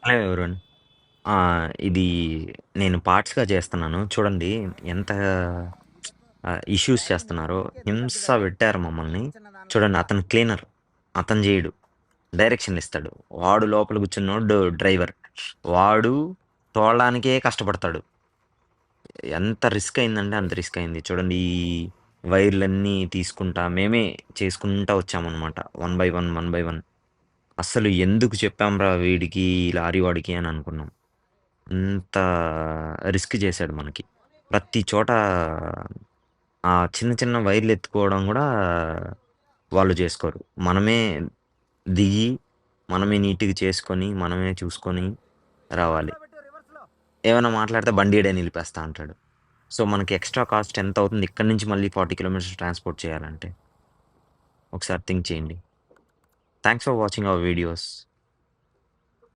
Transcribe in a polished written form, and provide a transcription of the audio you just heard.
Hello everyone. ఇది నేను పార్ట్స్‌గా చేస్తున్నాను. చూడండి ఎంత ఇష్యూస్ చేస్తున్నారో. హింస పెట్టారు మమ్మల్ని. చూడండి అతను క్లీనర్. అతను చేయడు. డైరెక్షన్‌లిస్తాడు. వాడు లోపల కూర్చున్నోడు డ్రైవర్. వాడు తోలడానికే కష్టపడతాడు. ఎంత రిస్క్ అయిందంటే అంత రిస్క్ అయింది. చూడండి ఈ వైర్‌లన్నీ తీసుకుంటా మేమే చేసుకుంటా వచ్చామనమాట. One by one, one by one. అస్సలు ఎందుకు చెప్పాంరా వీడికి, ఈ లారీ వాడికి అని అనుకున్నాం. అంత రిస్క్ చేశాడు మనకి. ప్రతి చోట ఆ చిన్న చిన్న వైర్‌లెత్తుకోవడం గూడా వాళ్ళు జేసుకోరు. మనమే దిగి, మనమే నీట్‌గా చేసుకొని, మనమే చూసుకొని రావాలి. ఏమన్నా మాట్లాడితే బండి ఈడే నిలిపేస్తా అంటాడు. సో, మనకి ఎక్స్‌ట్రా కాస్ట్ ఎంతవుతుంది? ఇక్కడి నుంచి మళ్ళీ 40 కిలోమీటర్స్ ట్రాన్స్‌పోర్ట్ చేయాలంటే. ఒకసారి థింక్ చేయండి. Thanks for watching our videos.